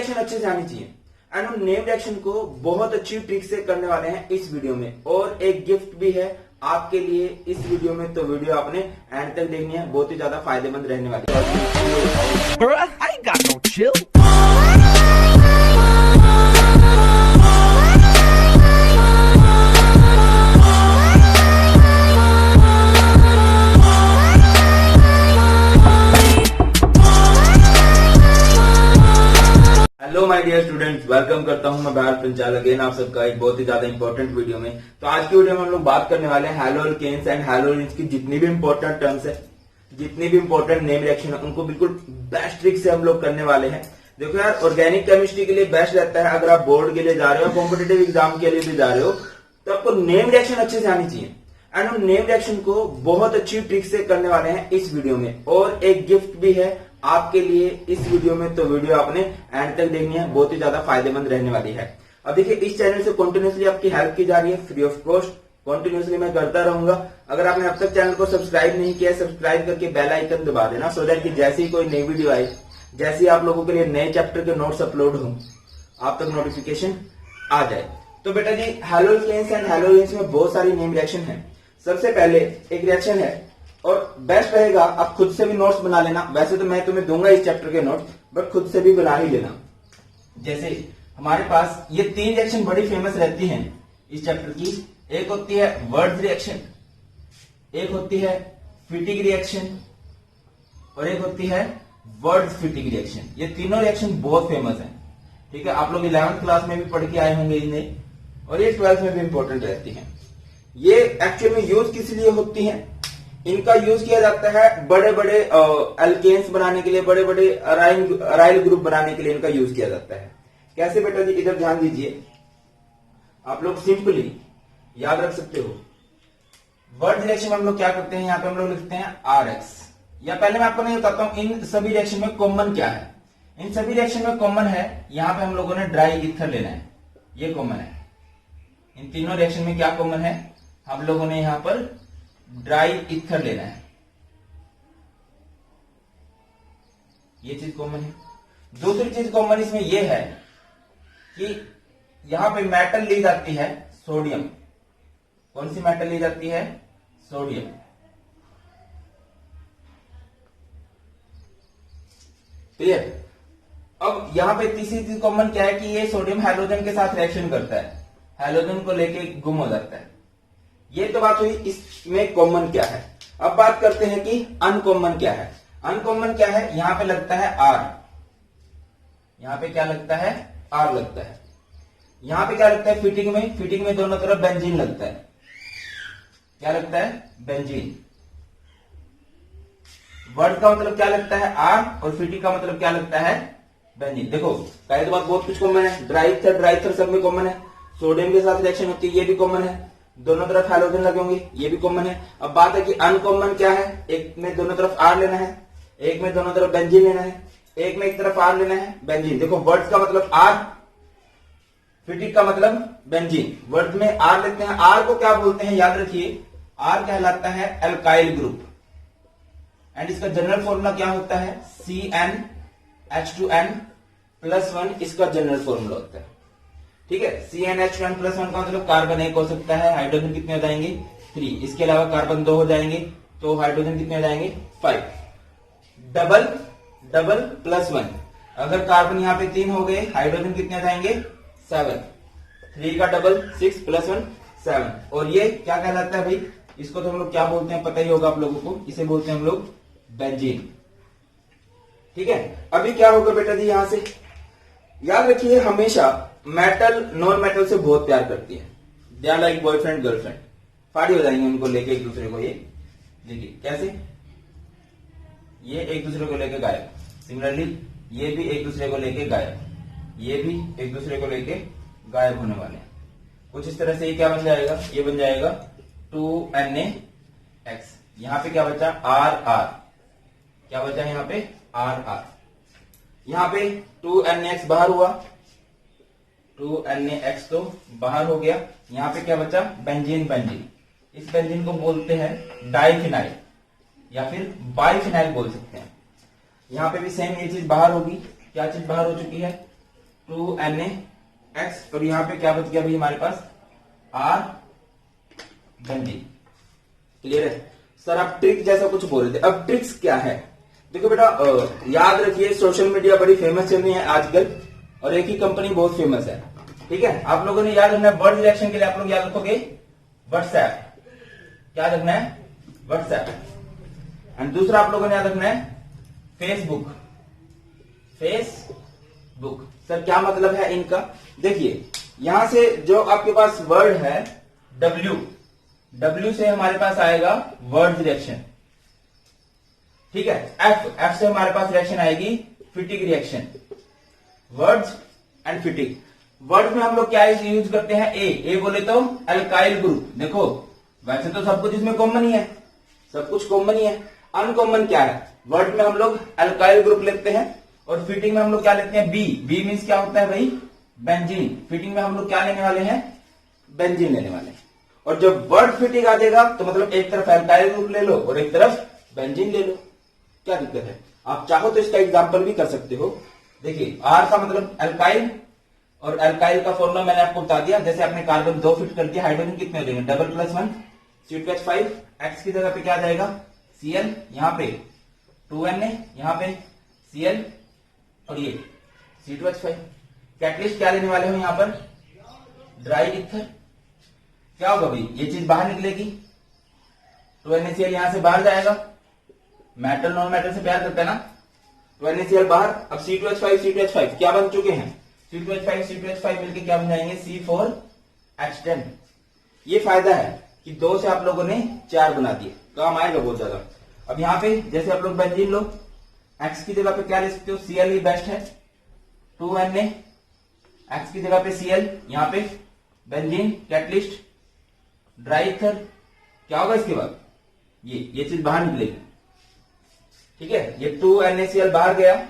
Reaction अच्छे से आनी चाहिए एंड उन नेम रिएक्शन को बहुत अच्छी ट्रिक से करने वाले हैं इस वीडियो में। और एक गिफ्ट भी है आपके लिए इस वीडियो में, तो वीडियो आपने एंड तक देखनी है, बहुत ही ज्यादा फायदेमंद रहने वाली है। Hello my dear students, welcome करता हूं मैं भारत पंचाल अगेन आप सबका एक बहुत ही ज्यादा इंपॉर्टेंट वीडियो में। तो आज की वीडियो में हम लोग बात करने वाले हैं halo alkanes and halo alkenes की जितनी भी इंपॉर्टेंट टर्म्स है, जितनी भी इंपॉर्टेंट नेम रिएक्शन है, उनको बिल्कुल बेस्ट ट्रिक से हम लोग करने वाले हैं। देखो यार, ऑर्गेनिक केमिस्ट्री के लिए बेस्ट रहता है अगर आप बोर्ड के लिए जा रहे हो, कॉम्पिटेटिव एग्जाम के लिए भी जा रहे हो, तो आपको नेम रिएक्शन अच्छे से आनी चाहिए एंड उन नेम रिएक्शन को बहुत अच्छी ट्रिक से करने वाले हैं इस वीडियो में। और एक गिफ्ट भी है आपके लिए इस वीडियो में, तो वीडियो आपने एंड तक देखनी है, बहुत ही ज्यादा फायदेमंद रहने वाली है। अब देखिए, इस चैनल से कंटिन्यूअसली आपकी हेल्प की जा रही है फ्री ऑफ कॉस्ट, कंटिन्यूअसली मैं करता रहूंगा। अगर आपने अब तक चैनल को सब्सक्राइब नहीं किया, सब्सक्राइब करके बेल आइकन दबा देना, सो दैट कि जैसे ही कोई नई वीडियो आए, जैसे ही आप लोगों के लिए नए चैप्टर के नोट्स अपलोड हो, आप तक नोटिफिकेशन आ जाए। तो बेटा जी, halo alkanes and halo alkenes में बहुत सारी नेम रिएक्शन है। सबसे पहले एक रिएक्शन है, और बेस्ट रहेगा आप खुद से भी नोट्स बना लेना। वैसे तो मैं तुम्हें दूंगा इस चैप्टर के नोट्स, बट खुद से भी बना ही लेना। जैसे हमारे पास ये 3 रिएक्शन बड़ी फेमस रहती हैं इस चैप्टर की। एक होती है वर्ड्स रिएक्शन, एक होती है फिटिंग रिएक्शन, और एक होती है वर्ड्स फिटिंग रिएक्शन। ये तीनों रिएक्शन बहुत फेमस है। ठीक है, आप लोग 11th क्लास में भी पढ़ के आए होंगे इन्हें, और ये 12th में भी इंपॉर्टेंट रहती है। ये एक्चुअल में यूज किस लिए होती है? इनका यूज किया जाता है बड़े बड़े अल्केन्स बनाने के लिए, बड़े बड़े अराइल ग्रुप बनाने के लिए इनका यूज किया जाता है। कैसे बेटा जी, इधर ध्यान दीजिए, आप लोग सिंपली याद रख सकते हो। वर्ड रिएक्शन में हम लोग क्या करते हैं, यहाँ पे हम लोग लिखते हैं RX। या पहले मैं आपको नहीं बताता हूं इन सभी रिएक्शन में कॉमन क्या है। इन सभी रिएक्शन में कॉमन है, यहाँ पे हम लोगों ने ड्राई ईथर लेना है, ये कॉमन है। इन तीनों रिएक्शन में क्या कॉमन है, हम लोगों ने यहां पर ड्राई ईथर लेना है, ये चीज कॉमन है। दूसरी चीज कॉमन इसमें यह है कि यहां पे मेटल ली जाती है सोडियम। कौन सी मेटल ली जाती है? सोडियम। क्लियर? अब यहां पे तीसरी चीज कॉमन क्या है कि ये सोडियम हाइड्रोजन के साथ रिएक्शन करता है, हाइड्रोजन को लेके गुम हो जाता है। ये तो बात हुई इसमें कॉमन क्या है। अब बात करते हैं कि अनकॉमन क्या है। अनकॉमन क्या है, यहां पे लगता है R। यहां पे क्या लगता है? R लगता है। यहां पे क्या लगता है? फिटिंग में, फिटिंग में दोनों तरफ बेंजीन लगता है। क्या लगता है? बेंजीन। वर्ड का मतलब क्या लगता है? R, और फिटिंग का मतलब क्या लगता है? बेंजीन। देखो, पहले तो बात बहुत कुछ कॉमन है, ड्राई ईथर सब में कॉमन है, सोडियम के साथ रिएक्शन होती है, ये भी कॉमन है, दोनों तरफ हाइड्रोजन लगे होंगे, ये भी कॉमन है। अब बात है कि अनकॉमन क्या है। एक में दोनों तरफ R लेना है, एक में दोनों तरफ बेंजीन लेना है, एक में एक तरफ R लेना है, बेंजीन। देखो, वर्ड्स का मतलब R, फिटिक का मतलब बेंजीन। वर्ड में R लेते हैं। R को क्या बोलते हैं, याद रखिए, R कहलाता है एल्काइल ग्रुप, एंड इसका जनरल फॉर्मूला क्या होता है? CnH2n+1 इसका जनरल फॉर्मूला होता है। ठीक है, CnH2n+1 का मतलब कार्बन 1 हो सकता है, हाइड्रोजन कितने हो जाएंगे? 3। इसके अलावा कार्बन 2 हो जाएंगे, तो हाइड्रोजन कितने हो जाएंगे? 5। डबल डबल +1, अगर कार्बन यहाँ पे 3 हो गए, हाइड्रोजन कितने हो जाएंगे? 7। 3 का डबल 6 +1 7। और ये क्या कहलाता है भाई? इसको तो हम लोग क्या बोलते हैं पता ही होगा आप लोगों को, इसे बोलते हैं हम लोग बेंजीन। ठीक है, अभी क्या होगा बेटा जी, यहां से याद रखिए, हमेशा मेटल नॉन मेटल से बहुत प्यार करती है। They are like boyfriend girlfriend, फाड़ी हो जाएंगे उनको लेके एक दूसरे को। ये देखिए कैसे, ये एक दूसरे को लेके गायब। सिमिलरली ये भी एक दूसरे को लेके गायब, ये भी एक दूसरे को लेके गायब होने वाले हैं। कुछ इस तरह से ये क्या बन जाएगा? ये बन जाएगा 2NaX। यहां पे क्या बचा? RR। क्या बचा यहां पे? RR। यहां पे 2NaX बाहर हुआ, 2NaX तो बाहर हो गया। यहां पे क्या बचा? बेंजीन। बेंजीन, इस बेंजीन को बोलते हैं डाइफिनाइल या फिर बाइफिनाइल बोल सकते हैं। यहां पे भी सेम ये चीज बाहर होगी। क्या चीज बाहर हो चुकी है? 2NaX और यहाँ पे क्या बच गया भाई हमारे पास R बेंजीन। क्लियर है सर? आप ट्रिक जैसा कुछ बोल रहे थे, अब ट्रिक्स क्या है? देखो बेटा याद रखिए सोशल मीडिया बड़ी फेमस चल रही है आजकल और एक ही कंपनी बहुत फेमस है, ठीक है? आप लोगों ने याद रखना है वर्ड रिएक्शन के लिए आप लोग याद रखोगे व्हाट्सएप, क्या रखना है? व्हाट्सएप। एंड दूसरा आप लोगों ने याद रखना है फेसबुक। फेसबुक सर क्या मतलब है इनका? देखिए यहां से जो आपके पास वर्ड है W से हमारे पास आएगा वर्ड रिएक्शन, ठीक है? F से हमारे पास रिएक्शन आएगी फिटिक रिएक्शन। Words and फिटिक। वर्ड में हम लोग क्या यूज करते हैं? ए बोले तो अल्काइल ग्रुप। देखो वैसे तो सब कुछ इसमें कॉमन ही है, सब कुछ कॉमन ही है, अनकॉमन क्या है? वर्ड में हम लोग अल्काइल ग्रुप लेते हैं और फिटिंग में हम लोग क्या लेते हैं? बी मीन्स क्या होता है भाई? बेंजीन। फिटिंग में हम लोग क्या लेने वाले हैं? बेंजीन लेने वाले हैं। और जब वर्ड फिटिंग आ जाएगा तो मतलब एक तरफ अल्काइल ग्रुप ले लो और एक तरफ बेंजीन ले लो, क्या दिक्कत है? आप चाहो तो इसका एग्जाम्पल भी कर सकते हो। देखिए आर का मतलब अल्काइल और अल्काइल का फॉर्मूला मैंने आपको बता दिया। जैसे आपने कार्बन 2 फिट कर दिया, हाइड्रोजन कितने हो जाएंगे? Double plus 1 C2H5। एक्स की जगह पे क्या आ जाएगा? Cl, यहाँ पे 2Na, यहाँ पे Cl और ये C2H5। कैटलिस्ट क्या लेने वाले हो यहाँ पर? Dry ether. क्या होगा भाई? ये चीज बाहर निकलेगी, 2NaCl यहां से बाहर जाएगा। मेटल नॉन मेटल से प्यार करता है ना, 2NaCl बाहर। अब C2H5 क्या बन चुके हैं? C2H5 मिलकर क्या बन जाएंगे? C4H10। ये फायदा है कि 2 से आप लोगों ने 4 बना दिए, काम आएगा बहुत ज्यादा। अब यहाँ पे जैसे आप लोग बेंजीन लो, एक्स की जगह पे क्या ले सकते हो? Cl ही बेस्ट है। 2Na, एक्स की जगह पे Cl, यहाँ पे बेंजीन, कैटलिस्ट, ड्राई ईथर। क्या होगा इसके बाद? ये चीज बाहर निकलेगी, ठीक है? ये 2NaCl बाहर गया,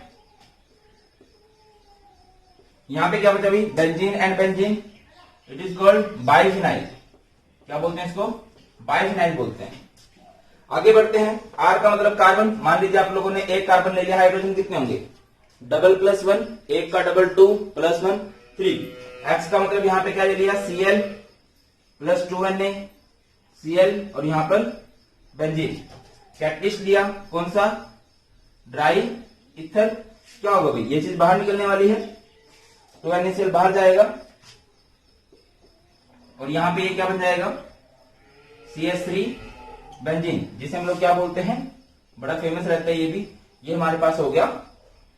यहां पे क्या बचा भाई? Benzene and benzene. It is called biphenyl. क्या बोलते हैं इसको? बाइफिनाइल बोलते हैं। आगे बढ़ते हैं। आर का मतलब कार्बन। मान लीजिए आप लोगों ने एक कार्बन ले लिया, हाइड्रोजन कितने होंगे? डबल प्लस 1, एक का डबल 2 प्लस 1 3। एक्स का मतलब यहां पे क्या ले लिया? Cl प्लस 2Na Cl और यहां पर बेंजीन। कैटलिस्ट लिया कौन सा? Dry ether. क्या होगा भाई? ये चीज बाहर निकलने वाली है, 2NaCl बाहर जाएगा और यहां पे ये क्या बन जाएगा? CH3 बेंजीन, जिसे हम लोग क्या बोलते हैं? बड़ा फेमस रहता है ये भी। ये हमारे पास हो गया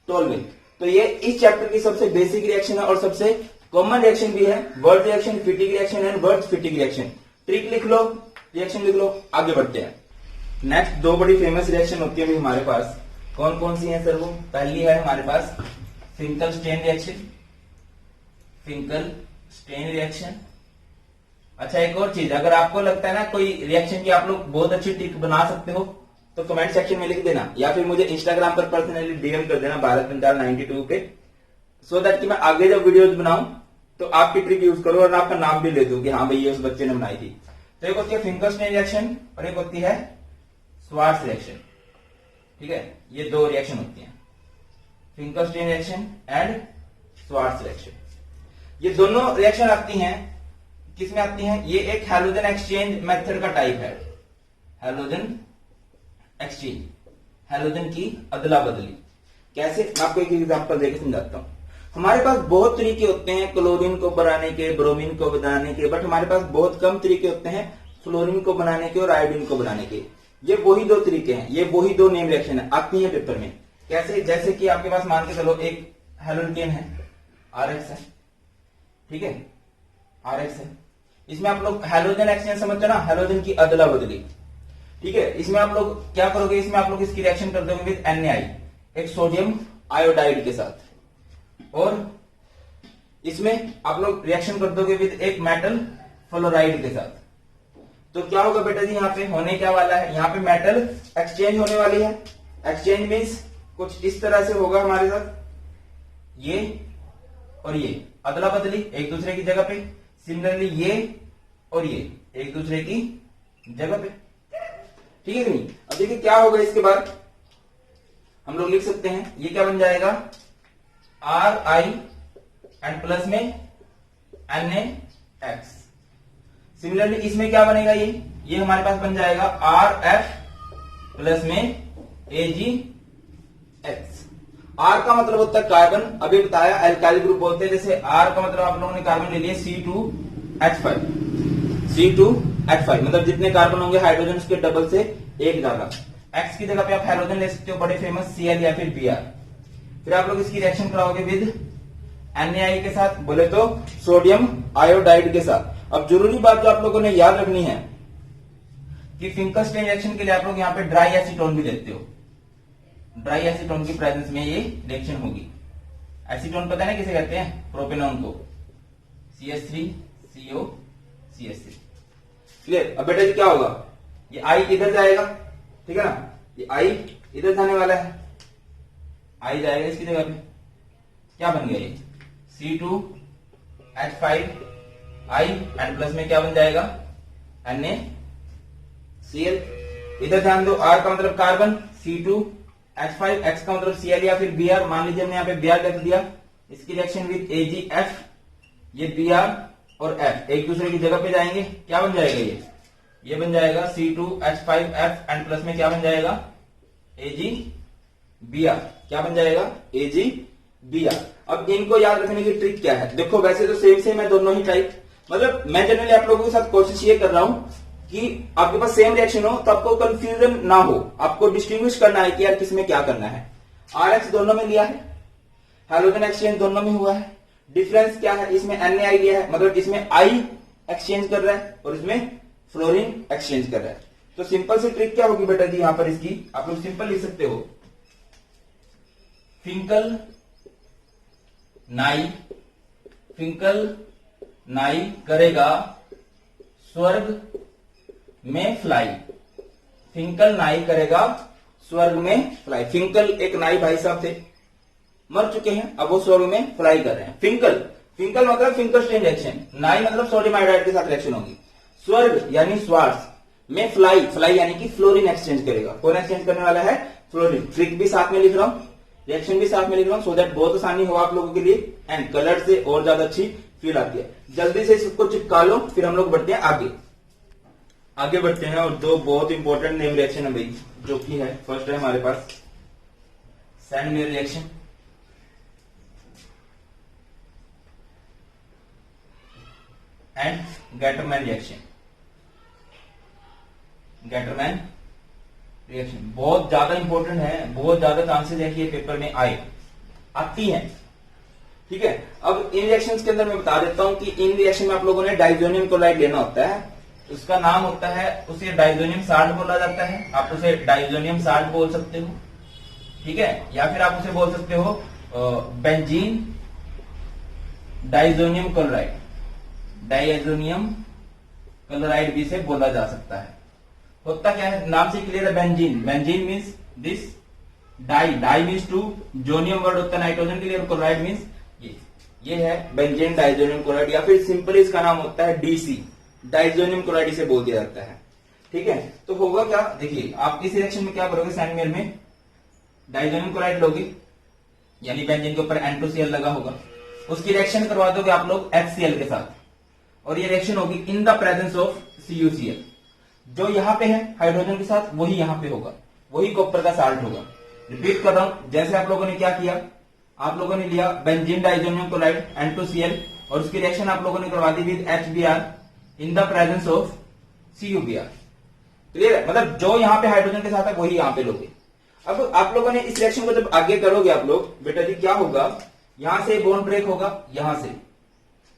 टोलवेन। तो ये इस चैप्टर की सबसे बेसिक रिएक्शन है और सबसे कॉमन रिएक्शन भी है। Word reaction, फिटिक reaction and word फिटिक reaction. Trick लिख लो, रिएक्शन लिख लो। आगे बढ़ते हैं। नेक्स्ट 2 बड़ी फेमस रिएक्शन होती है हमारे पास। कौन कौन सी है सर? वो पहली है हमारे पास Finkelstein reaction. Finkelstein reaction. अच्छा एक और चीज, अगर आपको लगता है ना कोई रिएक्शन की आप लोग बहुत अच्छी ट्रिक बना सकते हो तो कमेंट सेक्शन में लिख देना, या फिर मुझे इंस्टाग्राम पर पर्सनली डीएम कर देना भारत पंचाल 92 पे, सो दैट कि मैं आगे जब वीडियोस बनाऊं तो आपकी ट्रिक यूज करो और आपका नाम भी ले दूं कि हाँ भाई ये उस बच्चे ने बनाई थी। तो एक होती है फिंकल स्टेन रिएक्शन और एक होती है स्वार्ट्ज रिएक्शन, ठीक है? ये 2 रिएक्शन होती हैं, Finkelstein reaction and Swarts reaction. ये दोनों रिएक्शन आती हैं, किसमें आती हैं? ये एक हैलोजन एक्सचेंज मेथड का टाइप है। हैलोजन एक्सचेंज, हैलोजन की अदला बदली। कैसे? मैं आपको एक एग्जांपल देकर समझाता हूं। हमारे पास बहुत तरीके होते हैं क्लोरीन को बनाने के, ब्रोमीन को बनाने के, बट हमारे पास बहुत कम तरीके होते हैं फ्लोरीन को बनाने के और आयोडीन को बनाने के। ये वही 2 तरीके हैं, ये वही 2 नेम रिएक्शन है, आती है पेपर में। कैसे? जैसे कि आपके पास मान के चलो एक हेलोकेन है, RX है, ठीक है? RX है। इसमें आप लोग हैलोजन एक्सचेंज समझते हो ना, हैलोजन की अदला बदली, ठीक है? इसमें आप लोग क्या करोगे? इसमें आप लोग इसकी रिएक्शन कर दोगे विद NaI, एक सोडियम आयोडाइड के साथ, और इसमें आप लोग रिएक्शन कर दोगे विद एक मेटल फ्लोराइड के साथ। तो क्या होगा बेटा जी? यहाँ पे होने क्या वाला है? यहाँ पे मेटल एक्सचेंज होने वाली है। एक्सचेंज मीन्स कुछ इस तरह से होगा हमारे साथ, ये और ये अदला बदली एक दूसरे की जगह पे। सिमिलरली ये और ये एक दूसरे की जगह पे, ठीक है कि नहीं? अब देखिए क्या होगा इसके बाद, हम लोग लिख सकते हैं ये क्या बन जाएगा? RI एंड प्लस में NaX। सिमिलरली इसमें क्या बनेगा, ये हमारे पास बन जाएगा RF प्लस में AgX। R का मतलब होता है कार्बन, अभी बताया एल्काइल ग्रुप बोलते हैं। जैसे R का मतलब आप लोगों ने कार्बन ले लिए C2H5, C2H5 मतलब जितने कार्बन होंगे हाइड्रोजन उसके डबल से एक ज्यादा। X की जगह पे आप हाइड्रोजन ले सकते हो, बड़े फेमस Cl या फिर Br। फिर आप लोग इसकी रिएक्शन कराओगे विद NaI के साथ, बोले तो सोडियम आयोडाइड के साथ। अब जरूरी बात जो आप लोगों ने याद रखनी है कि फिंकलस्टीन रिएक्शन के लिए आप लोग यहाँ पे ड्राई एसीटोन भी देते हो। ड्राई एसीटोन की प्रेजेंस में ये रिएक्शन होगी। एसीटोन पता है ना किसे कहते हैं, प्रोपेनॉन को, CH3CO CH3। क्लियर। अब बेटा जी क्या होगा, ये I इधर जाएगा, ठीक है ना, ये I इधर जाने वाला है, I जाएगा इसकी जगह पे, क्या बन गया ये C2H5I एंड प्लस में क्या बन जाएगा NaCl। इधर ध्यान दो, R का मतलब कार्बन, C2H5, X का मतलब Cl या फिर Br। मान लीजिए हमने यहाँ पे Br लिख दिया, इसकी रिएक्शन विद AgF, ये Br और F एक दूसरे की जगह पे जाएंगे, क्या बन जाएगा ये बन जाएगा C2H5F एंड प्लस में क्या बन जाएगा AgBr। क्या बन जाएगा AgBr। अब इनको याद रखने की ट्रिक क्या है, देखो वैसे तो सेम है दोनों ही टाइप, मतलब मैं जनरली आप लोगों के साथ कोशिश ये कर रहा हूं कि आपके पास सेम रिएक्शन हो तो आपको कंफ्यूजन ना हो, आपको डिस्टिंग्विश करना है कि यार किसमें क्या करना है। RX दोनों में लिया है, हाइड्रोजन एक्सचेंज दोनों में हुआ है, डिफरेंस क्या है, इसमें NaI लिया है, मतलब इसमें I एक्सचेंज कर रहा है और इसमें फ्लोरीन एक्सचेंज कर रहा है। तो सिंपल सी ट्रिक क्या होगी बेटा जी, यहां पर इसकी आप लोग सिंपल लिख सकते हो, फिंकल नाई करेगा स्वर्ग में फ्लाई। फिंकल नाई करेगा स्वर्ग में फ्लाई। फिंकल एक नाई भाई साहब थे, मर चुके हैं, अब वो स्वर्ग में फ्लाई कर रहे हैं। फिंकल मतलब फिंकलस्टीन रिएक्शन, नाई मतलब सोडियम आयोडाइड के साथ रिएक्शन होगी। स्वर्ग यानी स्वार्स में फ्लाई यानी कि फ्लोरीन एक्सचेंज करेगा। कौन एक्सचेंज करने वाला है, फ्लोरीन। ट्रिक भी साथ में लिख रहा हूं, रिएक्शन भी साथ में लिख रहा हूं, सो दैट बहुत आसानी हो आप लोगों के लिए एंड कलर से और ज्यादा अच्छी फील आती है। जल्दी से इसको चिपका लो, फिर हम लोग बढ़ते हैं आगे बढ़ते हैं। और दो बहुत इंपॉर्टेंट नेम रिएक्शन है भाई, जो कि है फर्स्ट है हमारे पास Sandmeyer reaction and Gattermann reaction. बहुत ज्यादा इंपॉर्टेंट है, बहुत ज्यादा चांसेस है कि ये पेपर में आती है, ठीक है। अब इन रिएक्शंस के अंदर मैं बता देता हूं कि इन रिएक्शन में आप लोगों ने डाइजोनियम क्लोराइड लेना होता है, उसका नाम होता है, उसे डाइजोनियम साल्ट बोला जाता है। आप उसे डाइजोनियम साल्ट बोल सकते हो, ठीक है, या फिर आप उसे बोल सकते हो बेंजीन डाइजोनियम क्लोराइड भी से बोला जा सकता है। होता क्या है, नाम से क्लियर है, benzene means this, di means two, जोनियम वर्ड होता है नाइट्रोजन के लिए, और क्लोराइड मीन्स ये है बेंजीन डाइजोनियम क्लोराइड, या फिर सिंपली इसका नाम होता है DC, डाइजोनियम क्लोराइड इसे बोल दिया जाता है, ठीक है। तो होगा क्या, देखिए आप इस रिएक्शन में क्या करोगे, सैंडमेयर में डाइजोनियम क्लोराइड लोगे, यानी बेंजीन के ऊपर N2Cl लगा होगा, उसकी रिएक्शन करवा दोगे आप लोग HCl के साथ, और ये रिएक्शन होगी इन द प्रेजेंस ऑफ CuCl। जो यहां पे है हाइड्रोजन के साथ वही यहां पे होगा, वही कॉपर का साल्ट होगा। रिपीट कर रहा हूं, जैसे आप लोगों ने क्या किया, आप लोगों ने लिया बेंजीन डाइजोनियम क्लोराइड N2Cl और उसकी रिएक्शन आप लोगों ने करवा दी with HBr in the presence of CuBr। Clear है, मतलब जो यहां पे हाइड्रोजन के साथ है वही यहां पे लोगे। अब आप लोगों ने इस रिएक्शन को जब आगे करोगे आप लोग, बेटा जी क्या होगा, यहां से बॉन्ड ब्रेक होगा यहां से,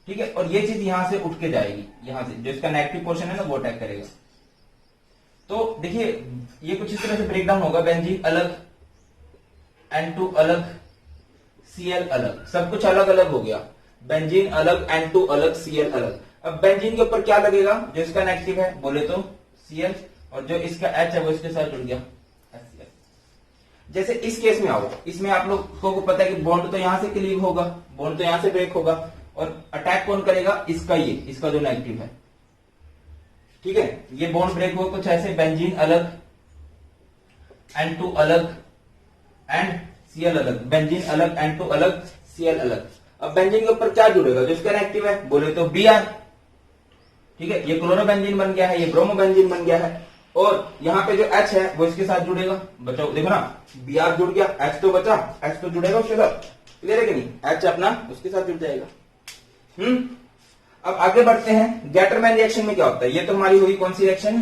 ठीक है, और ये चीज यहां से उठ के जाएगी, यहां से जो इसका नेगेटिव पोर्शन है ना वो अटैक करेगा। तो देखिए ये कुछ इस तरह से ब्रेकडाउन होगा, बेंजीन अलग, N2 अलग, Cl अलग, सब कुछ अलग अलग हो गया, बेंजीन अलग, N2 अलग, Cl अलग। अब बेंजीन के ऊपर क्या लगेगा, जो इसका नेगेटिव है बोले तो Cl, और जो इसका H है वो इसके साथ जुड़ गया HCl। जैसे इस केस में आओ, इसमें आप लोग को पता है कि बॉन्ड तो यहां से क्लीव होगा, बॉन्ड तो यहां से ब्रेक होगा, और अटैक कौन करेगा, इसका जो नेगेटिव है, ठीक है। ये बॉन्ड ब्रेक हुआ कुछ ऐसे, बेंजीन अलग, N2 अलग एंड Cl अलग, बेंजीन अलग, N2 अलग, Cl अलग। अब बेंजीन के ऊपर क्या जुड़ेगा, जो इसका रिएक्टिव है, बोले तो Br। ठीक है, ये क्लोरोबेंजीन बन गया है, ये ब्रोमोबेंजीन बन गया है, और यहाँ पे जो H है वो इसके साथ जुड़ेगा। बचाओ, देखो ना, Br जुड़ गया, H तो बचा, H तो जुड़ेगा उसके साथ, क्लियर है कि नहीं, H अपना उसके साथ जुड़ जाएगा। अब आगे बढ़ते हैं, गैटरमैन रिएक्शन में क्या होता है। ये तो हमारी हुई कौन सी रिएक्शन,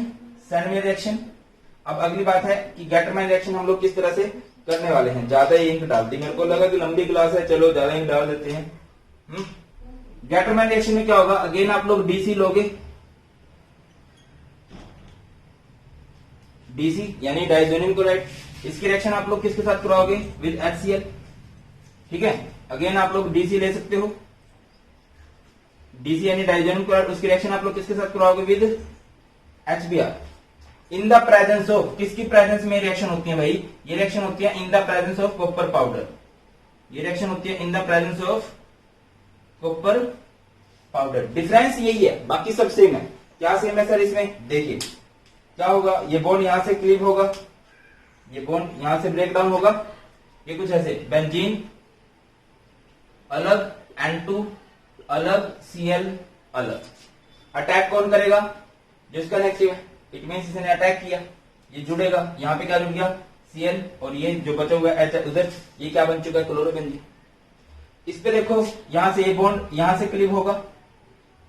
सैंडमेयर रिएक्शन। अब अगली बात है कि गैटरमैन रिएक्शन हम लोग किस तरह से करने वाले हैं। ज्यादा इंक डाल दी, मेरे को लगा कि लंबी क्लास है, चलो ज्यादा इंक डाल देते हैं। गैटरमैन रिएक्शन में क्या होगा, अगेन आप लोग डीसी लोगे, डीसी यानी डाइजोनियम क्लोराइड। इसकी रिएक्शन आप लोग किसके साथ कराओगे, विद HCl। ठीक है, अगेन आप लोग डीसी ले सकते हो, डीसी यानी डाइजोनियम क्लोराइड, उसकी रिएक्शन आप लोग किसके साथ कराओगे, with HBr। In the presence of, किसकी प्रेजेंस में रिएक्शन होती है भाई, ये रिएक्शन होती है इन the presence of copper powder. ये रिएक्शन होती है इन the presence of copper powder. Difference यही है, बाकी सब सेम है। क्या सेम है सर इसमें, देखिए क्या होगा, ये बॉन्ड यहां से क्लीव होगा, ये बॉन्ड यहां से ब्रेक डाउन होगा, ये कुछ ऐसे, बेंजीन अलग, N2 अलग, Cl अलग। अटैक कौन करेगा, जिसका रिएक्टिव है, इट मींस इसने अटैक किया, ये जुड़ेगा, यहाँ पे क्या जुड़ गया, Cl, और ये जो बचा हुआ H उधर, ये क्या बन चुका है, क्लोरोबेंजीन। इस पे देखो, यहां से ये बॉन्ड यहां से क्लीव होगा,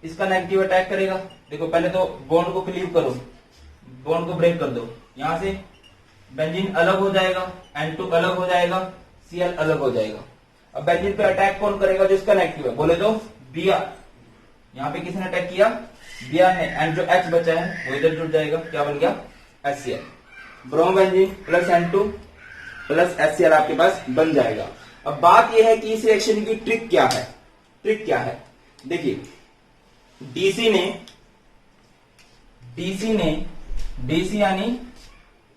इसका नेगेटिव अटैक करेगा। देखो पहले तो बॉन्ड को क्लीव करो, बॉन्ड को ब्रेक कर दो, यहां से बेंजीन अलग हो जाएगा, N2 अलग हो जाएगा, Cl अलग हो जाएगा। अब बेंजीन पे अटैक कौन करेगा, जो इसका नेगेटिव है, बोले तो Br। यहाँ पे किसने अटैक किया, Br ने, एंड जो H बचा है वो इधर जुड़ जाएगा, क्या बन गया, HCl। Bromobenzene plus N2 plus HCl आपके पास बन जाएगा। अब बात यह है कि इस रिएक्शन की ट्रिक क्या है, ट्रिक क्या है, देखिए डीसी यानी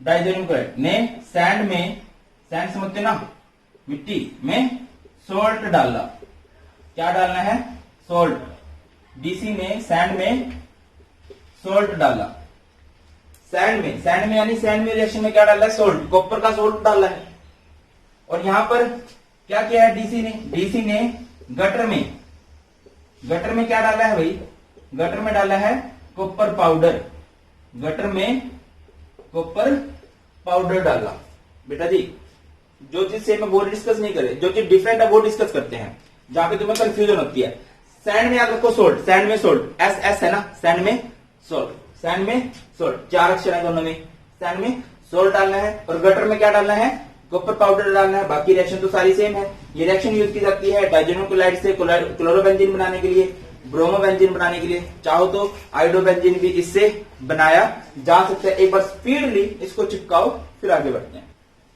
डाइजोनियम क्लोराइड ने सैंड में, सैंड समझते ना, मिट्टी में सोल्ट डाला। क्या डालना है, सोल्ट। डीसी ने सैंड में सोल्ट डाला, सैंड में यानी सैंड में रिएक्शन में क्या डाला है, सोल्ट, कॉपर का सोल्ट डाला है। और यहां पर क्या किया है डीसी ने गटर में क्या डाला है भाई, गटर में डाला है कॉपर पाउडर, गटर में कॉपर पाउडर डाला। बेटा जी, जो चीज सेम है वो डिस्कस नहीं करे, जो चीज डिफरेंट है वो डिस्कस करते हैं, जहां पे तुम्हें कंफ्यूजन होती है। सैंड में याद रखो सोल्ट, सैंड में सोल्ट, एस है ना, सैंड में सोल्ट, 4 अक्षर है दोनों में। सैंड में सोल्ट डालना है, और गटर में क्या डालना है, कॉपर पाउडर डालना है। बाकी रिएक्शन तो सारी सेम है। ये रिएक्शन यूज की जाती है डाइजोनियम क्लोराइड से क्लोरोबेंजीन बनाने के लिए, ब्रोमोबेंजीन बनाने के लिए, चाहो तो आयोडोबेंजीन भी इससे बनाया जा सकता है। एक बार स्पीडली इसको चिपकाओ, फिर आगे बढ़ते हैं,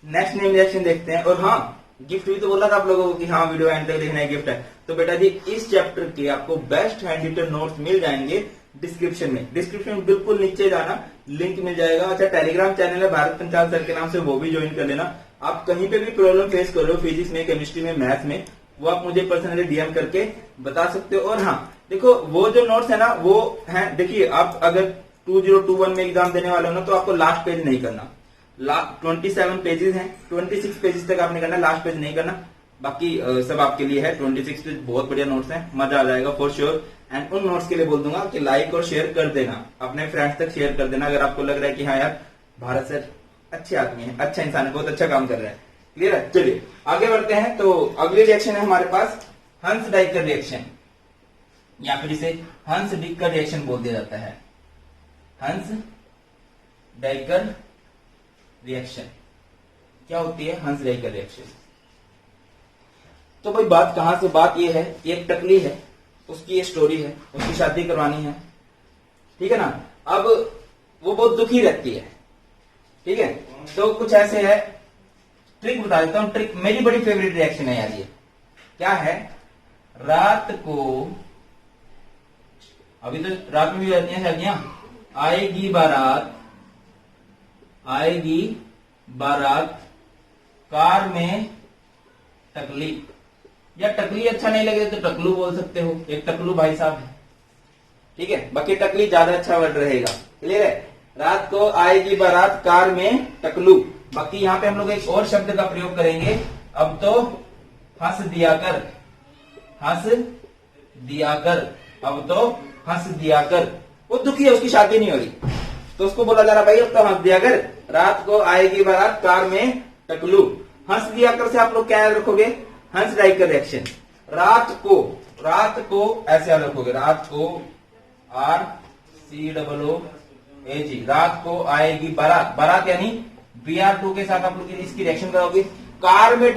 नेक्स्ट नेम रिएक्शन देखते हैं। और हाँ, गिफ्ट भी तो बोला था आप लोगों को कि हाँ वीडियो एंड तक देखना है, गिफ्ट है। तो बेटा जी, इस चैप्टर के आपको बेस्ट हैंड रिटन नोट्स मिल जाएंगे डिस्क्रिप्शन में बिल्कुल नीचे जाना, लिंक मिल जाएगा। अच्छा, टेलीग्राम चैनल है भारत पंचाल सर के नाम से, वो भी ज्वाइन कर लेना। आप कहीं पे भी प्रॉब्लम फेस कर रहे हो, फिजिक्स में, केमिस्ट्री में, मैथ में, वो आप मुझे पर्सनली डीएम करके बता सकते हो। और हाँ देखो, वो जो नोट्स है ना वो है, देखिए आप अगर 2021 में एग्जाम देने वाले हो ना, तो आपको लास्ट पेज नहीं करना। 27 पेजेस हैं, 26 पेजेस तक आपने करना, लास्ट पेज नहीं करना। बाकी सब आपके लिए है। 26 पेज बहुत बढ़िया नोट्स हैं, मजा आ जाएगा फॉर श्योर। एंड उन नोट्स के लिए बोल दूंगा कि लाइक और शेयर कर देना, अपने फ्रेंड्स तक शेयर कर देना, अगर आपको लग रहा है कि हाँ यार भारत सर अच्छे आदमी है, अच्छा इंसान है, बहुत अच्छा काम कर रहा है। क्लियर है, चलिए आगे बढ़ते हैं। तो अगली रिएक्शन है हमारे पास हंस डाइकर रिएक्शन, या फिर इसे हंस डिकर रिएक्शन बोल दिया जाता है। हंस डाइकर रिएक्शन क्या होती है, हंस डाइकर रिएक्शन। तो भाई बात कहां से, बात ये है, एक टकली है, उसकी ये स्टोरी है, उसकी शादी करवानी है, ठीक है ना। अब वो बहुत दुखी रहती है, ठीक है। तो कुछ ऐसे है, ट्रिक बता देता हूं, ट्रिक मेरी बड़ी फेवरेट रिएक्शन है यार। ये क्या है, रात को, अभी तो रात में भी रहती हैं शादियां, आएगी बारात कार में टकली, या टकली अच्छा नहीं लगे तो टकलू बोल सकते हो, एक टकलू भाई साहब है, ठीक है। बाकी टकली ज्यादा अच्छा वर्ड रहेगा, क्लियर है। रात को आएगी बारात कार में टकलू। बाकी यहाँ पे हम लोग एक और शब्द का प्रयोग करेंगे, अब तो हंस दिया कर, हंस दिया कर, अब तो हंस दिया कर। वो दुखी है, उसकी शादी नहीं हो रही, तो उसको बोला जा रहा भाई अब तो हंस दिया कर, रात को आएगी बारात कार में टकलू। हंस दिया कर से आप लोग क्या याद रखोगे, हंस डाइकर रिएक्शन। रात को ऐसे याद रखोगे, रात को RCOOAG, रात को आएगी बारात, बारात यानी BR2 के साथ आप लोग इसकी रिएक्शन कराओगे। कार में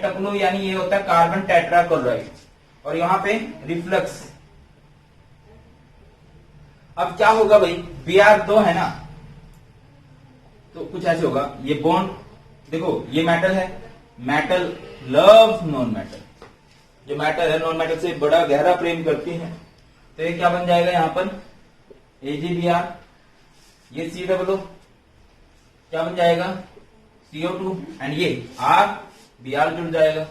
टकलू यानी ये होता है कार्बन टेट्राक्लोराइड, और यहां पे रिफ्लक्स। अब क्या होगा भाई, Br2 है ना, तो कुछ ऐसे होगा, ये बॉन्ड देखो, ये मेटल है, मेटल लव्स नॉन मेटल, जो मेटल है नॉन मेटल से बड़ा गहरा प्रेम करती है, तो ये क्या बन जाएगा यहां पर AgBr, ये COO क्या बन जाएगा CO2, एंड ये RBr जुड़ जाएगा,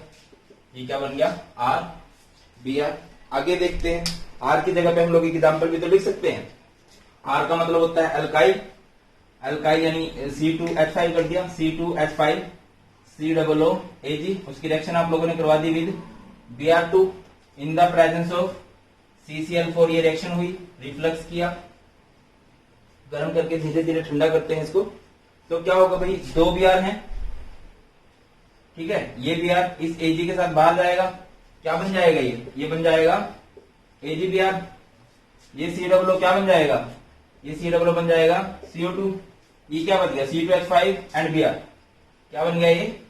ये क्या बन गया RBr। आगे देखते हैं, R की जगह पे हम लोग एग्जाम्पल भी तो लिख सकते हैं। R का मतलब होता है अल्काइल, अल्काइल यानी C2H5 कर दिया, C2H5 COOAG, उसकी रिएक्शन आप लोगों ने करवा दी with Br2 in the presence of CCl4, ये रिएक्शन हुई, रिफ्लक्स किया, गर्म करके धीरे धीरे ठंडा करते हैं इसको, तो क्या होगा भाई, 2 Br हैं, ठीक है, ये Br इस Ag के साथ बाहर जाएगा, क्या बन जाएगा ये बन जाएगा AgBr, ये COO क्या बन जाएगा, ये COO बन जाएगा CO2, ये क्या बन गया C2H5 एंड Br, क्या बन गया ये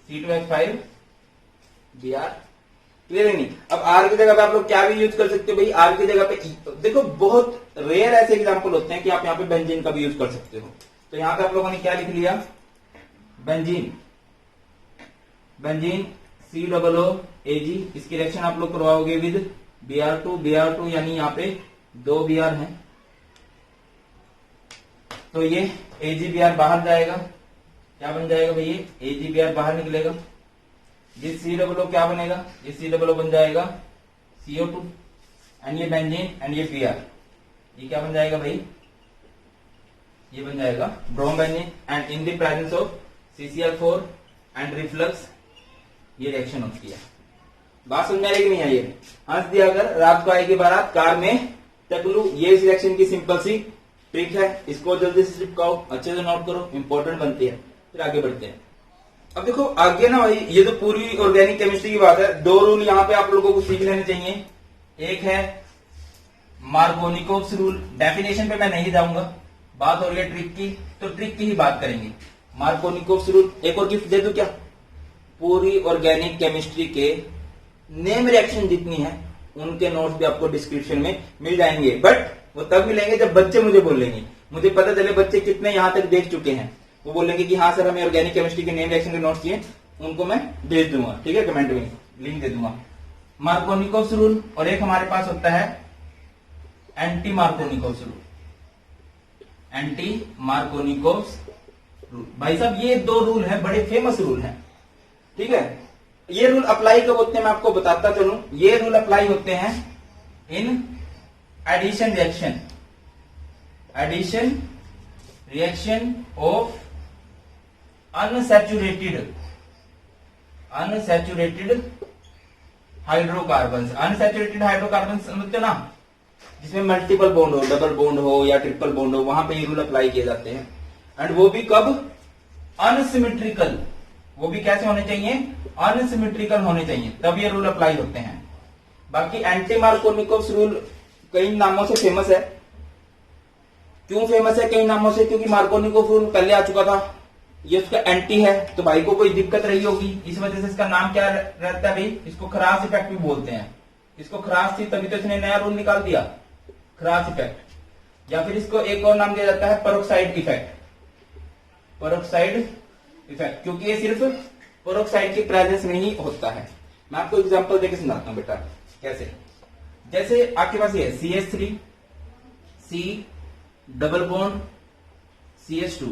C2H5 Br। क्लियर है नहीं। अब R की जगह पे आप लोग क्या भी यूज कर सकते हो भाई, R की जगह पे देखो बहुत रेयर ऐसे एग्जांपल होते हैं कि आप यहाँ पे बेंजीन का भी यूज कर सकते हो, तो यहाँ पे आप लोगों ने क्या लिख लिया, बेंजीन COOAG, इसकी रिएक्शन आप लोग करवाओगे विद Br2 यानी यहाँ पे 2 Br हैं, तो ये AgBr बाहर जाएगा, क्या बन जाएगा भाई, ये AgBr बाहर निकलेगा, ये COO क्या बनेगा, ये COO बन जाएगा CO2, एंड ये बेंजीन एंड ये Br, ये क्या बन जाएगा भाई, ये बन जाएगा bromobenzene, and in the presence of CCl4 and reflux ये रिएक्शन होती है। बात समझ में आएगी नहीं आई, हंस दिया कर, रात को आएगी बारात, कार में टकलू, ये इस रिएक्शन की सिंपल सी ट्रिक है, इसको जल्दी से चिपकाओ, अच्छे से नोट करो, इंपॉर्टेंट बनती है। फिर आगे बढ़ते हैं। अब देखो आगे ना भाई, ये तो पूरी ऑर्गेनिक केमिस्ट्री की बात है, 2 रूल यहाँ पे आप लोगों को सीख लेने चाहिए। एक है मार्कोनिकोव्स रूल, डेफिनेशन पे मैं नहीं जाऊंगा, बात हो रही है ट्रिक की, तो ट्रिक की ही बात करेंगे। मार्कोनिकोव्स रूल, एक और गिफ्ट दे दूं क्या, पूरी ऑर्गेनिक केमिस्ट्री के नेम रिएक्शन जितनी है उनके नोट्स भी आपको डिस्क्रिप्शन में मिल जाएंगे, बट वो तब मिलेंगे जब बच्चे मुझे बोलेंगे, मुझे पता चले बच्चे कितने यहाँ तक देख चुके हैं, वो बोलेंगे कि हाँ सर हमें ऑर्गेनिक केमिस्ट्री के नेम रिएक्शन के नोट्स चाहिए, उनको मैं भेज दूंगा, ठीक है, कमेंट में लिंक दे दूंगा। मार्कोनिकोव्स रूल, और एक हमारे पास होता है anti Markovnikov's rule, anti Markovnikov's rule. भाई साहब ये 2 रूल है, बड़े फेमस रूल हैं, ठीक है। ये रूल अप्लाई कब होते हैं मैं आपको बताता चलूं, ये रूल अप्लाई होते हैं in addition reaction of unsaturated hydrocarbon. Unsaturated hydrocarbon समझते हो ना, जिसमें मल्टीपल बॉन्ड हो, डबल बॉन्ड हो या ट्रिपल बॉन्ड हो, वहां पे ये रूल अप्लाई किए जाते हैं। एंड वो भी कब, अनसिमेट्रिकल, वो भी कैसे होने चाहिए, अनसिमेट्रिकल होने चाहिए, तब ये रूल अप्लाई होते हैं। बाकी एंटी मार्कोनिकोव्स रूल कई नामों से फेमस है। क्यों फेमस है कई नामों से, क्योंकि मार्कोनिकोव रूल पहले आ चुका था, ये उसका एंटी है, तो भाई को कोई दिक्कत रही होगी, इस वजह से इसका नाम क्या रहता है भाई, इसको खरास इफेक्ट भी बोलते हैं। इसको खरास थी तभी तो इसने नया रूल निकाल दिया, खरास इफेक्ट, या फिर इसको एक और नाम दिया जाता है पेरोक्साइड इफेक्ट, क्योंकि ये सिर्फ पेरोक्साइड की प्रेजेंस में ही होता है। मैं आपको एग्जांपल देके सुनाता हूं बेटा, कैसे, जैसे आपके पास ये CH3 C double bond CH2,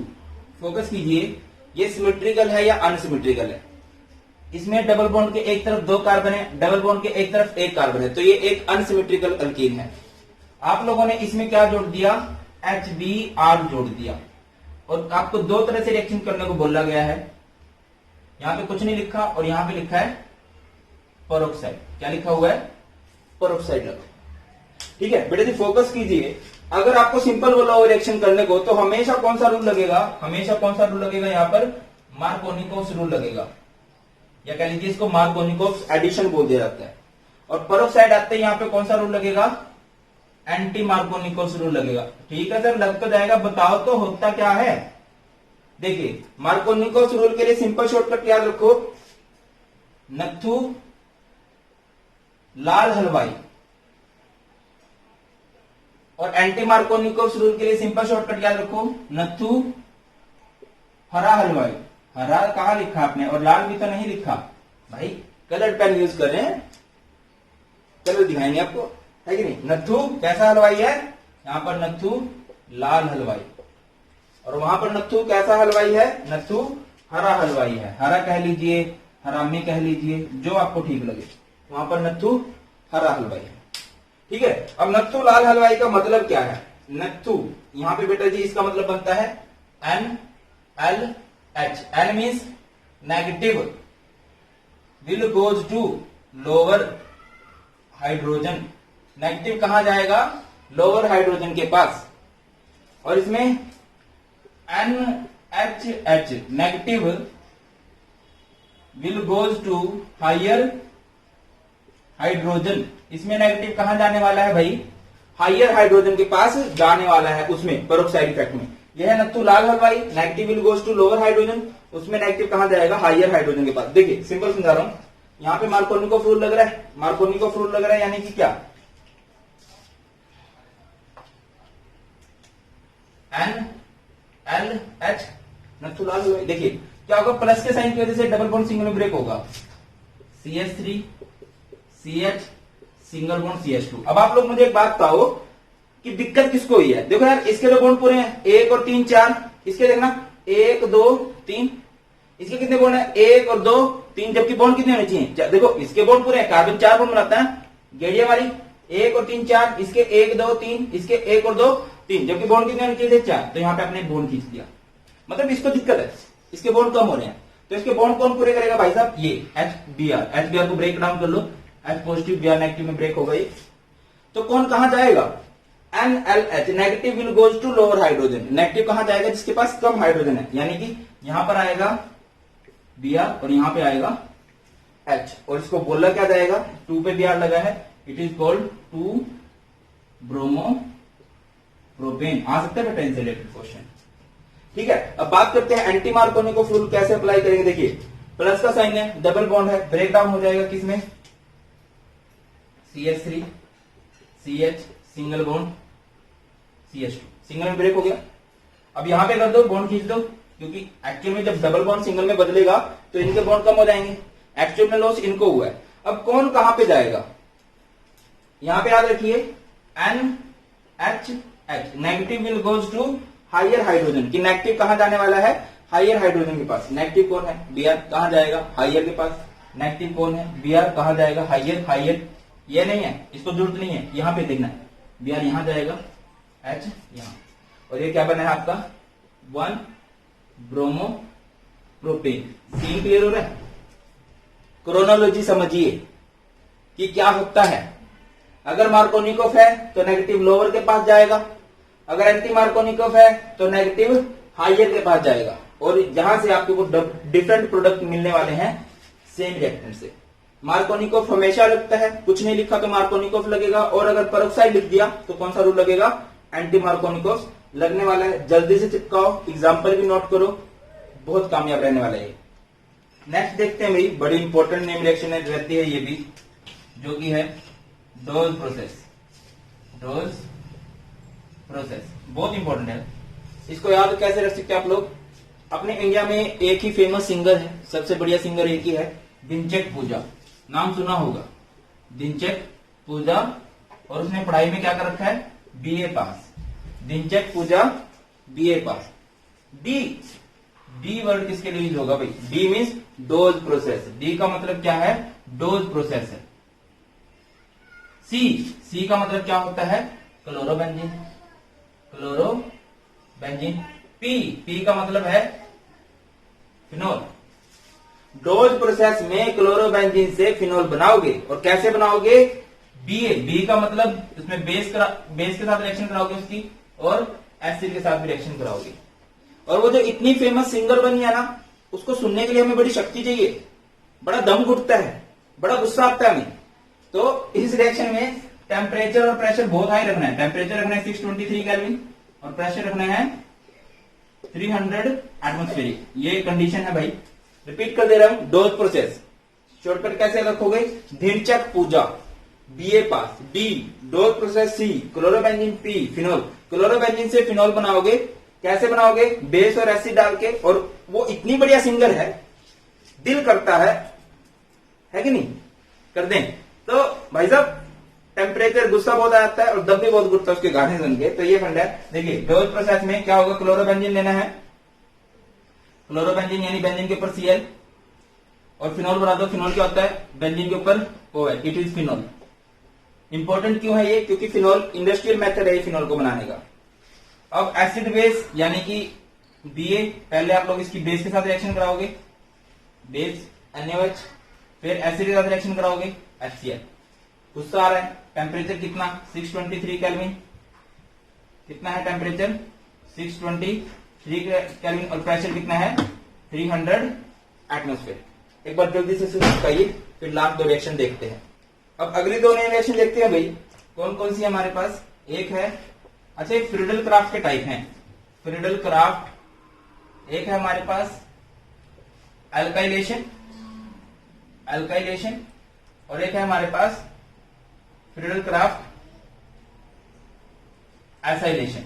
focus कीजिए, ये सिमेट्रिकल है या अनसिमेट्रिकल है। इसमें डबल बॉन्ड के एक तरफ 2 कार्बन है, डबल बॉन्ड के एक तरफ 1 कार्बन है, तो ये एक अनसिमेट्रिकल अल्कीन है। आप लोगों ने इसमें क्या जोड़ दिया, HBr जोड़ दिया, और आपको 2 तरह से रिएक्शन करने को बोला गया है। यहां पे कुछ नहीं लिखा और यहां पे लिखा है पेरोक्साइड। क्या लिखा हुआ है? पेरोक्साइड लगा। ठीक है बेटा जी, फोकस कीजिए। अगर आपको सिंपल वाला रिएक्शन करने को, तो हमेशा कौन सा रूल लगेगा? हमेशा कौन सा रूल लगेगा? यहाँ पर मार्कोनिकोव्स रूल लगेगा, या कह लीजिए इसको मार्कोनिकोव्स एडिशन बोल दिया जाता है। और पेरोक्साइड आते हैं यहाँ पे कौन सा रूल लगेगा? एंटी मार्कोनिकोव्स रूल लगेगा। ठीक है सर, लग तो जाएगा, बताओ तो होता क्या है। देखिए मार्कोनिकोव्स रूल के लिए सिंपल शॉर्टकट याद रखो, नथु लाल हलवाई। और एंटी मार्कोनिकोव्स रूल के लिए सिंपल शॉर्टकट याद रखो, नथु हरा हलवाई। हरा कहां लिखा आपने? और लाल भी तो नहीं लिखा भाई, कलर पेन यूज कर रहे हैं, कलर दिखाएंगे आपको, है कि नहीं। नथु कैसा हलवाई है? यहां पर नथु लाल हलवाई, और वहां पर नथु कैसा हलवाई है? नथु हरा हलवाई है। हरा कह लीजिए, हरामी कह लीजिए, जो आपको ठीक लगे। वहां पर नथु हरा हलवाई है। ठीक है, अब नथु लाल हलवाई का मतलब क्या है? नथु यहां पे बेटा जी इसका मतलब बनता है NLH। N means negative, will goes to lower hydrogen. Negative कहां जाएगा? लोअर हाइड्रोजन के पास। और इसमें NHH negative will goes to higher hydrogen. इसमें नेगेटिव कहां जाने वाला है भाई? हायर हाइड्रोजन के पास जाने वाला है, उसमें पेरोक्साइड इफेक्ट में। यह है Nathu Lal Halwai, negative will goes to lower hydrogen. उसमें नेगेटिव कहां जाएगा? हायर हाइड्रोजन के पास। देखिए सिंपल समझा रहा हूं, यहां पे मार्कोनिकोव रूल लग रहा है। मार्कोनिकोव रूल लग रहा है यानी कि क्या? NLH नथु लाल हलवाई। देखिए क्या होगा, प्लस के साइन की वजह से डबल बॉन्ड सिंगल में ब्रेक होगा, CH3 CH single bond CH2। अब आप लोग मुझे एक बात बताओ कि दिक्कत किसको हुई है? देखो यार, इसके दो बॉन्ड पूरे हैं, 1 और 3 4। इसके देखना 1 2 3। इसके कितने बॉन्ड है? 1 और 2 3, जबकि बॉन्ड कितने होने चाहिए? देखो इसके बॉन्ड पूरे हैं, कार्बन 4 बॉन्ड बनाता है, गेड़िया वाली 1 और 3 4। इसके 1 2 3, इसके 1 और 2 3, जबकि बॉन्ड कितने होने चाहिए थे? 4। तो यहाँ पे आपने बॉन्ड खींच दिया, मतलब इसको दिक्कत है, इसके बॉन्ड कम हो रहे हैं। तो इसके बॉन्ड कौन पूरे करेगा भाई साहब? ये HBr। HBr को ब्रेक डाउन कर लो, H पॉजिटिव Br नेगेटिव में ब्रेक हो गई। तो कौन कहां जाएगा? NLH negative will goes to lower hydrogen. Negative कहां जाएगा? जिसके पास कम हाइड्रोजन है, यानी कि यहां पर आएगा Br और यहां पे आएगा H। और इसको बोला क्या जाएगा? 2 पे Br लगा है, it is called 2 bromopropane. आ सकता है बेटा इनसे रिलेटेड क्वेश्चन। ठीक है, अब बात करते हैं एंटी मार्कोनिकोव रूल कैसे अप्लाई करेंगे। देखिए प्लस का साइन है, डबल बॉन्ड है, ब्रेक डाउन हो जाएगा किसमें? CH3 CH single bond CH2, single में ब्रेक हो गया। अब यहां पे कर दो, बॉन्ड खींच दो, क्योंकि एक्चुअल में जब डबल बॉन्ड सिंगल में बदलेगा तो इनके बॉन्ड कम हो जाएंगे। एक्चुअल में लॉस इनको हुआ है। अब कौन कहां पे जाएगा? यहां पे याद रखिए NHH negative will goes to higher hydrogen. कि नेगेटिव कहां जाने वाला है? हायर हाइड्रोजन के पास। नेगेटिव कौन है? Br कहां जाएगा? हायर के पास। नेगेटिव कौन है? Br कहां जाएगा? हायर। हायर ये नहीं है, इसको जरूरत नहीं है, यहां पे देखना है। Br यहां जाएगा, H यहां, और ये क्या बना है आपका? 1 ब्रोमो प्रोपेन। सीन क्लियर हो रहा है? क्रोनोलॉजी समझिए कि क्या होता है। अगर मार्कोनिकोव है तो नेगेटिव लोअर के पास जाएगा, अगर एंटी मार्कोनिकोव है तो नेगेटिव हायर के पास जाएगा, और जहां से आपको डिफरेंट प्रोडक्ट मिलने वाले हैं सेम रिएक्टेंट से। मार्कोनिकोव हमेशा लगता है, कुछ नहीं लिखा तो मार्कोनिकोव लगेगा, और अगर पेरोक्साइड लिख दिया तो कौन सा रूल लगेगा? एंटी मार्कोनिकोव लगने वाला है। जल्दी से चिपकाओ, एग्जाम्पल भी नोट करो, बहुत कामयाब रहने वाला है। नेक्स्ट देखते हैं भाई, बड़ी इंपॉर्टेंट नेम रिएक्शन रहती है ये भी, जो कि है डोज प्रोसेस। डोज प्रोसेस बहुत इंपॉर्टेंट है, इसको याद कैसे रख सकते हैं आप लोग? अपने इंडिया में एक ही फेमस सिंगर है, सबसे बढ़िया सिंगर एक ही है, दिनचक पूजा। नाम सुना होगा, दिनचक पूजा, और उसने पढ़ाई में क्या कर रखा है? BA पास। दिनचक पूजा BA पास। डी वर्ड किसके लिए यूज होगा भाई? D means dose process. D का मतलब क्या है? डोज प्रोसेस है। सी का मतलब क्या होता है? क्लोरोबेंजीन। क्लोरोबेंजीन। पी का मतलब है फिनोल। डोज प्रोसेस में क्लोरोबेंजीन से फिनोल बनाओगे। और कैसे बनाओगे? बी का मतलब उसमें बेस के साथ रिएक्शन कराओगे उसकी, और एसिड के साथ भी रिएक्शन कराओगे। और वो जो इतनी फेमस सिंगर बनी है ना, उसको सुनने के लिए हमें बड़ी शक्ति चाहिए, बड़ा दम घुटता है, बड़ा गुस्सा आता है हमें। तो इस रिएक्शन में टेम्परेचर और प्रेशर बहुत हाई रखना है। टेम्परेचर रखना है 623 केल्विन और प्रेशर रखना है 300 एटमॉस्फेरिक। ये कंडीशन है भाई। रिपीट कर दे रहा हूं, डोज प्रोसेस शॉर्टकट कैसे रखोगे? धिनचक पूजा, बीए पास, डी डोज प्रोसेस, सी क्लोरोबेंजीन, पी फिनोल। क्लोरोबेंजीन से फिनोल बनाओगे। कैसे बनाओगे? बेस और एसिड डाल के। और वो इतनी बढ़िया सिंगर है, दिल करता है कि नहीं? कर दें। तो भाई साहब टेम्परेचर गुस्सा बहुत आता है और दम भी बहुत घुटता है उसके गाने सुन के। तो ये फंडा है। देखिए डोज प्रोसेस में क्या होगा? क्लोरोबेंजीन लेना है, क्लोरोबेंजीन यानी बेंजीन के ऊपर Cl, और फिनोल बना दो। फिनोल क्या होता है? बेंजीन के ऊपर OH, it is phenol. Important क्यों है ये? क्योंकि फिनोल इंडस्ट्रियल मेथड है फिनोल को बनाने का। अब एसिड बेस यानी कि Ba, पहले आप लोग इसकी बेस के साथ रिएक्शन कराओगे, बेस NaOH, फिर एसिड के साथ रिएक्शन कराओगे HCl। गुस्सा आ रहा है। टेम्परेचर कितना? 623 केल्विन। कितना है टेम्परेचर? 623 केल्विन। और प्रेशर कितना है? 300 एटमॉस्फेयर। एक बार जल्दी से बताइए, फिर लास्ट दो रिएक्शन देखते हैं। अब अगली दो नई रिएक्शन देखते हैं भाई। कौन कौन सी है हमारे पास? एक है, अच्छा ये फ्रीडल क्राफ्ट के टाइप हैं। फ्रीडल क्राफ्ट एक है हमारे पास, अल्काइलेशन, और एक है हमारे पास फ्रीडल क्राफ्ट एसाइलेशन।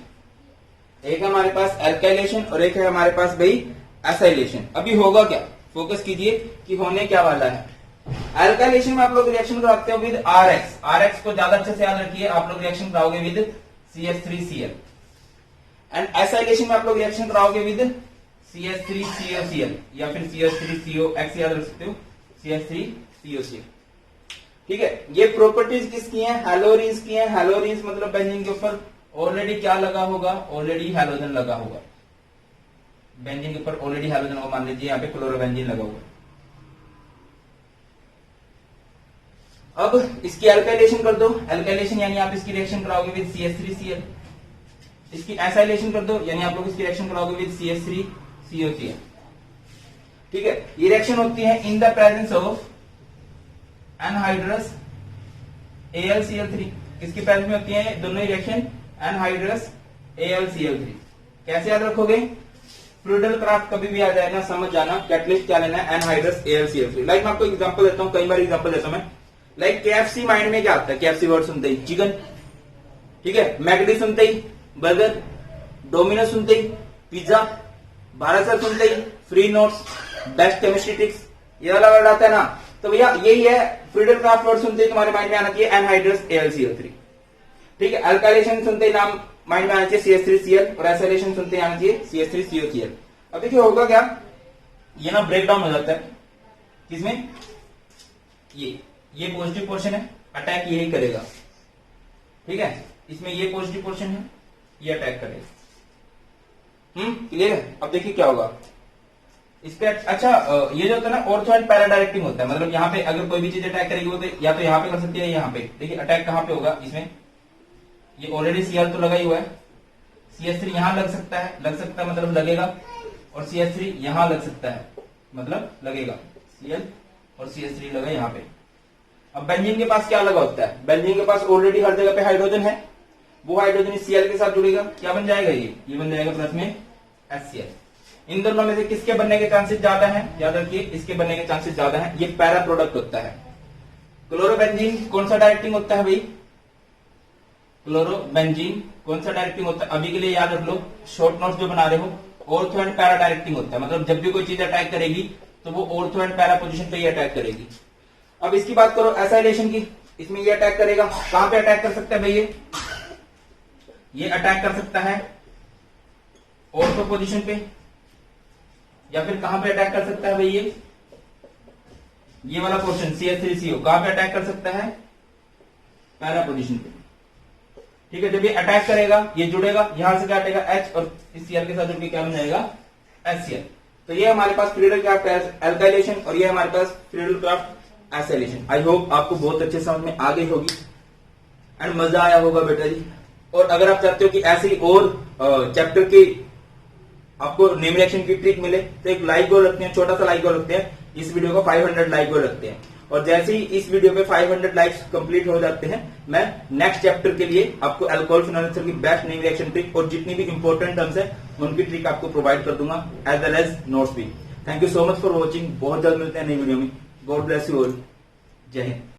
एक है हमारे पास अल्काइलेशन और एक है हमारे पास भाई एसाइलेशन। अभी होगा क्या? फोकस कीजिए कि होने क्या वाला है। अल्काइलेशन में आप लोग रिएक्शन कराते हो विद आरएक्स को ज्यादा अच्छे से याद रखिए। आप लोग रिएक्शन कराओगे विद CH3Cl। एंड एसाइलेशन में आप लोग रिएक्शन कराओगे विद CH3COCl या फिर CH3COX याद रख सकते हो, CH3COCl। ठीक है। ये प्रॉपर्टीज किसकी हैं? हैलोरीन्स की हैं। हैलोरीन्स मतलब बेंजीन के ऊपर ऑलरेडी क्या लगा होगा? ऑलरेडी हैलोजन लगा होगा। बेंजीन के ऊपर ऑलरेडी हैलोजन होगा। मान लीजिए यहाँ पे क्लोरोबेंजीन लगा हुआ। अब इसकी अल्काइलेशन कर दो। अल्काइलेशन यानी आप इसकी रिएक्शन कराओगे विद CH3Cl। इसकी एसाइलेशन कर दो यानी आप लोग इसकी रिएक्शन कराओगे विद CH3COCl। ठीक है। ये रिएक्शन होती है इन the presence of anhydrous AlCl3। किसकी प्रेजेंस में होती है दोनों ही रिएक्शन? Anhydrous AlCl3। कैसे याद रखोगे? फ्रीडल क्राफ्ट कभी भी आ जाए ना, समझ जाना कैटलिस्ट क्या लेना है? Anhydrous AlCl3। लाइक मैं आपको एग्जांपल देता हूं, कई बार एग्जांपल देता हूं मैं। लाइक KFC माइंड में क्या आता है? KFC वर्ड सुनते ही चिकन, ठीक है। मैकडी सुनते ही बर्गर, डोमिनोज सुनते ही पिज्जा, भारत सर सुनते ही free notes, best chemistry tips, ये वाला वर्ड आता है ना। तो भैया यही है, फ्रीडल क्राफ्ट वर्ड सुनते ही तुम्हारे माइंड में आना चाहिए एनहाइड्रस AlCl3। ठीक है। अल्काइलेशन सुनते ही नाम माइंड में आना चाहिए CH3Cl, और एसाइलेशन सुनते ही आना चाहिए CH3COCl। अब देखिए होगा क्या, ये ना ब्रेक डाउन हो जाता है किसमें? ये पॉजिटिव पोर्शन है, अटैक यही करेगा। ठीक है। इसमें ये पॉजिटिव पोर्शन है, ये अटैक करेगा। क्लियर है? अब देखिए क्या होगा इस पे। अच्छा ये जो होता है ना ऑर्थो एंड पैरा डायरेक्टिंग होता है। मतलब यहाँ पे अगर कोई भी चीज अटैक करेगी वो तो या तो यहाँ पे कर सकती है, यहाँ पे। देखिए अटैक कहाँ पे होगा इसमें? ये ऑलरेडी Cl तो लगा ही हुआ है। CH3 यहां लग सकता है मतलब लगेगा, और CH3 यहां लग सकता है मतलब लगेगा। Cl और CH3 लगा यहाँ पे। अब बेंजीन के पास क्या लगा होता है? बेंजीन के पास ऑलरेडी हर जगह पे हाइड्रोजन है। वो हाइड्रोजन इस Cl के साथ जुड़ेगा, क्या बन जाएगा? ये बन जाएगा प्लस में HCl। इन दोनों में से किसके बनने के चांसेस ज्यादा हैं? याद रखिए इसके बनने के चांसेस ज्यादा हैं। ये पैरा प्रोडक्ट होता है। क्लोरोबेंजीन कौन सा डायरेक्टिंग होता है भाई? क्लोरोबेंजीन कौन सा डायरेक्टिंग होता है? अभी के लिए याद रख लो, शॉर्ट नोट्स जो बना रहे हो, ऑर्थो एंड पैरा डायरेक्टिंग होता है। मतलब जब भी कोई चीज अटैक करेगी तो वो ऑर्थो एंड पैरा पोजीशन पे ही अटैक करेगी। अब इसकी बात करो एसाइलेशन की, इसमें ये अटैक करेगा। कहां पे अटैक कर सकता है भाई? ये अटैक कर सकता है ऑर्थो पोजीशन पे, या फिर कहां पे अटैक कर सकता है भाई? ये वाला पोर्शन CH3CO कहां पे अटैक कर सकता है? पैरा पोजीशन पे। ठीक है। जब ये अटैक करेगा ये जुड़ेगा, यहां से क्या हटेगा H, और इस Cl के साथ जुड़ के क्या बन जाएगा? HCl। तो ये हमारे पास फ्रीडल क्राफ्ट एल्काइलेशन और ये हमारे पास Friedel Crafts acylation. I hope आपको बहुत अच्छे समझ में आ गई होगी एंड मजा आया होगा बेटा जी। और अगर आप चाहते हो कि ऐसे ही और चैप्टर की आपको नेम रिएक्शन की ट्रिक मिले तो एक लाइक गोल रखते हैं, छोटा सा लाइक गोल रखते हैं, इस वीडियो को 500 लाइक गोल रखते हैं। और जैसे ही इस वीडियो पे 500 लाइक्स कंप्लीट हो जाते हैं, मैं नेक्स्ट चैप्टर के लिए आपको अल्कोहल फिनोल की बेस्ट नेम रिएक्शन ट्रिक और जितनी भी इंपॉर्टेंट टर्म्स है उनकी ट्रिक आपको प्रोवाइड कर दूंगा एज वेल एज नोट्स भी। Thank you so much for watching. बहुत जल्द मिलते हैं नई वीडियो में। God bless you all. जय हिंद।